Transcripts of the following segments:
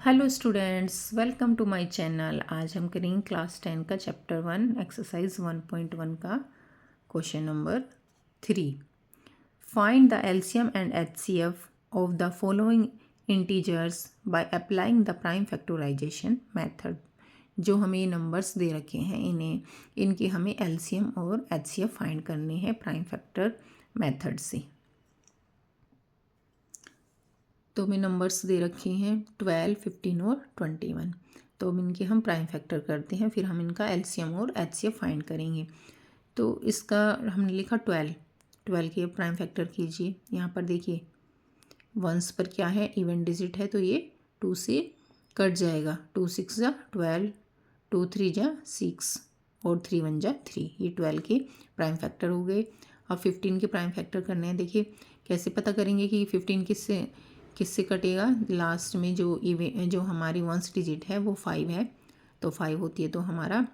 Hello students, welcome to my channel. आज हम करेंगे क्लास 10 का चैप्टर 1 एक्सरसाइज 1.1 का question number 3। Find the LCM and HCF of the following integers by applying the prime factorisation method. जो हमें ये numbers they रखे हैं इनके हमें एलसीएम और एचसीएफ फाइंड करने हैं प्राइम फैक्टर मेथड से। तो हमें नंबर्स दे रखे हैं 12, 15 और 21। तो अब इनके हम प्राइम फैक्टर करते हैं, फिर हम इनका एलसीएम और एचसीएफ फाइंड करेंगे। तो इसका हमने लिखा 12 के प्राइम फैक्टर कीजिए। यहाँ पर देखिए वंस पर क्या है, इवन डिजिट है, तो ये 2 से कट जाएगा। 2 6 जा 12, 2 3 जा 6 और 3 1 जा 3। ये 12 के प्राइम फैक्टर हो गए। अब 15 के प्राइम फैक्टर करने हैं। देखिए कैसे पता करेंगे कि 15 किससे कटेगा। लास्ट में जो हमारी वंस डिजिट है वो 5 है, तो 5 होती है, तो हमारा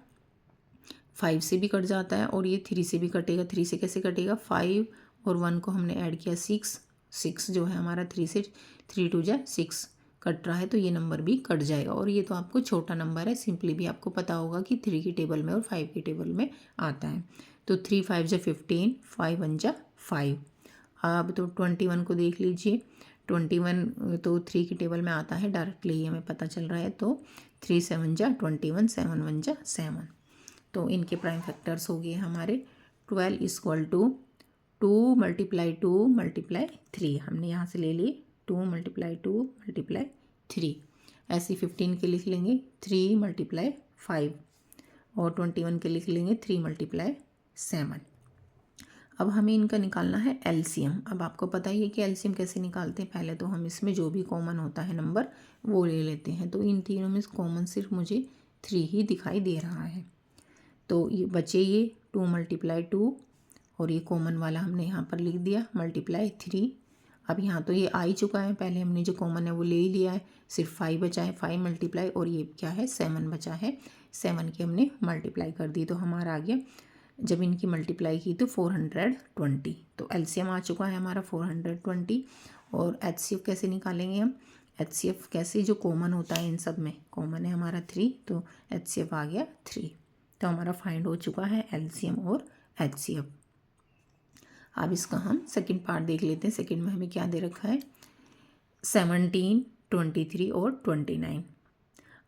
5 से भी कट जाता है और ये 3 से भी कटेगा। 3 से कैसे कटेगा, 5 और 1 को हमने ऐड किया 6 जो है हमारा 3 से 3 2 जा 6 कट रहा है, तो ये नंबर भी कट जाएगा। और ये तो आपको छोटा नंबर है, सिंपली भी आपको पता होगा कि 3 की टेबल में और 5 की टेबल में आता है। तो 3 5 जा 15, 5 1 जा 5। अब तो 21 को देख लीजिए। 21 तो 3 की टेबल में आता है, डायरेक्टली ही हमें पता चल रहा है। तो 3 7 जा 21, 7 1 जा 7। तो इनके प्राइम फैक्टर्स हो गए हमारे 12 इक्वल टू 2 × 2 × 3। हमने यहाँ से ले लिए 2 × 2 × 3। ऐसे 15 के लिख लेंगे 3 × 5 और 21 के लिख लेंगे 3 × 7। अब हमें इनका निकालना है एलसीएम। अब आपको पता ही है कि एलसीएम कैसे निकालते हैं। पहले तो हम इसमें जो भी कॉमन होता है नंबर वो ले लेते हैं। तो इन तीनों में कॉमन सिर्फ मुझे 3 ही दिखाई दे रहा है। तो ये बचे ये 2 × 2 और ये कॉमन वाला हमने यहाँ पर लिख दिया ×3। अब यहाँ तो ये आ ही चुका है, पहले हमने जो कॉमन है वो ले ही लिया है। सिर्फ 5 बचा है, 5 मल्टीप्लाई, और ये क्या है 7 बचा है। 7 की हमने मल्टीप्लाई कर दी, तो हमारा आ गया। जब इनकी मल्टीप्लाई की तो 420। तो एलसीएम आ चुका है हमारा 420। और एचसीएफ कैसे निकालेंगे हम, एचसीएफ कैसे, जो कॉमन होता है इन सब में कॉमन है हमारा 3, तो एचसीएफ आ गया 3। तो हमारा फाइंड हो चुका है एलसीएम और एचसीएफ। अब इसका हम सेकंड पार्ट देख लेते हैं। सेकंड में हमें क्या दे रखा है, 17, 23 और 29।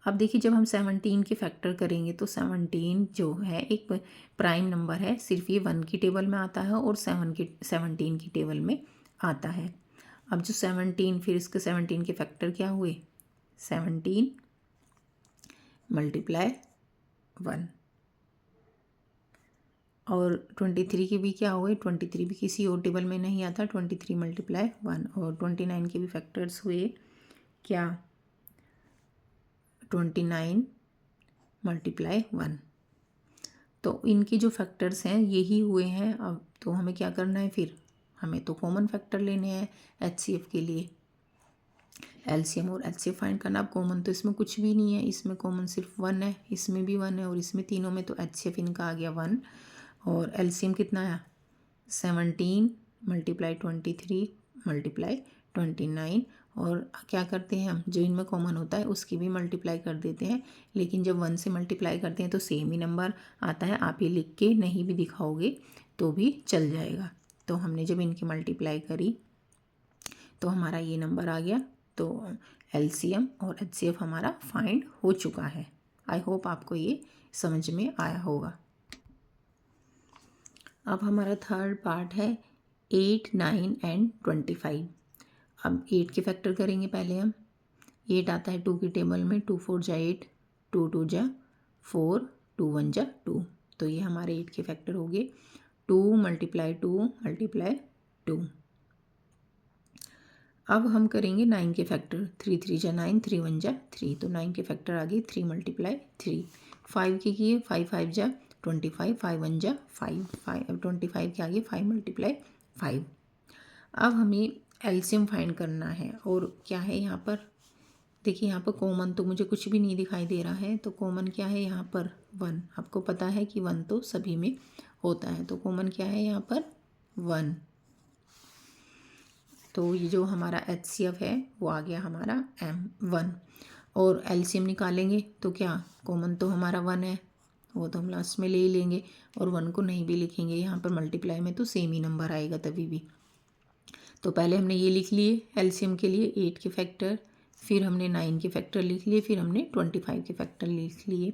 अब देखिए जब हम 17 के फैक्टर करेंगे तो 17 जो है एक प्राइम नंबर है, सिर्फ ये 1 की टेबल में आता है और 17 की टेबल में आता है। अब जो 17, फिर इसके 17 के फैक्टर क्या हुए, 17 × 1। और 23 के भी क्या हुए, 23 भी किसी और टेबल में नहीं आता, 23 × 1। और 29 के भी फैक्टर्स हुए क्या, 29 × 1। तो इनके जो फैक्टर्स हैं यही हुए हैं। अब तो हमें क्या करना है, फिर हमें तो कॉमन फैक्टर लेने हैं एचसीएफ के लिए। एलसीएम और एचसीएफ फाइंड करना। अब कॉमन तो इसमें कुछ भी नहीं है, इसमें कॉमन सिर्फ 1 है, इसमें भी 1 है और इसमें तीनों में, तो एचसीएफ इनका आ गया 1। और एलसीएम कितना आया, 17 × 23 × 29। और क्या करते हैं हम, जो इनमें कॉमन होता है उसकी भी मल्टीप्लाई कर देते हैं। लेकिन जब 1 से मल्टीप्लाई करते हैं तो सेम ही नंबर आता है। आप ये लिख के नहीं भी दिखाओगे तो भी चल जाएगा। तो हमने जब इनकी मल्टीप्लाई करी तो हमारा ये नंबर आ गया। तो एलसीएम और एचसीएफ हमारा फाइंड हो चुका है। आई होप आपको ये समझ में आया होगा। अब हमारा थर्ड पार्ट है 8, 9 एंड 25। अब 8 के फैक्टर करेंगे पहले हम। 8 आता है 2 की टेबल में, 2 4 जा 8, 2 2 जा 4, 2 1 जा 2। तो ये हमारे 8 के फैक्टर हो गए 2 × 2 × 2। अब हम करेंगे 9 के फैक्टर। 3 3 जा 9, 3 1 जा 3। तो 9 के फैक्टर आ गए 3 × 3। 5 के किए 5 5 जा 25, 5 1 जा 5, 25 के आगे 5 × 5। अब हमें एलसीएम फाइंड करना है। और क्या है यहाँ पर, देखिए यहाँ पर कॉमन तो मुझे कुछ भी नहीं दिखाई दे रहा है। तो कॉमन क्या है यहाँ पर, 1। आपको पता है कि 1 तो सभी में होता है, तो कॉमन क्या है यहाँ पर, 1। तो ये जो हमारा एचसीएफ है वो आ गया हमारा M1। और एलसीएम निकालेंगे तो क्या कॉमन तो हमारा 1 है, वो तो हम लास्ट में ले ही लेंगे, और 1 को नहीं भी लिखेंगे यहाँ पर मल्टीप्लाई में तो सेम ही नंबर आएगा तभी भी। तो पहले हमने ये लिख लिए एलसीएम के लिए 8 के फैक्टर, फिर हमने 9 के फैक्टर लिख लिए, फिर हमने 25 के फैक्टर लिख लिए।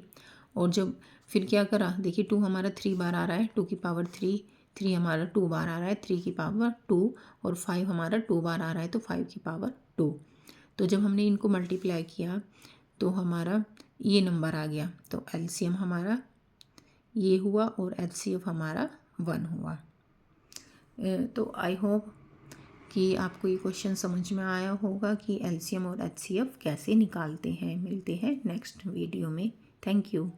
और जब फिर क्या करा, देखिए 2 हमारा 3 बार आ रहा है, 2 की पावर 3, 3 हमारा 2 बार आ रहा है, 3 की पावर 2, और 5 हमारा 2 बार आ रहा है तो 5 की पावर 2। तो जब हमने इनको मल्टीप्लाई किया तो हमारा ये नंबर आ गया, तो एलसीएम हमारा ये हुआ और एचसीएफ हमारा 1 हुआ। तो आई होप कि आपको ये क्वेश्चन समझ में आया होगा कि एलसीएम और एचसीएफ कैसे निकालते हैं। मिलते हैं नेक्स्ट वीडियो में। Thank you.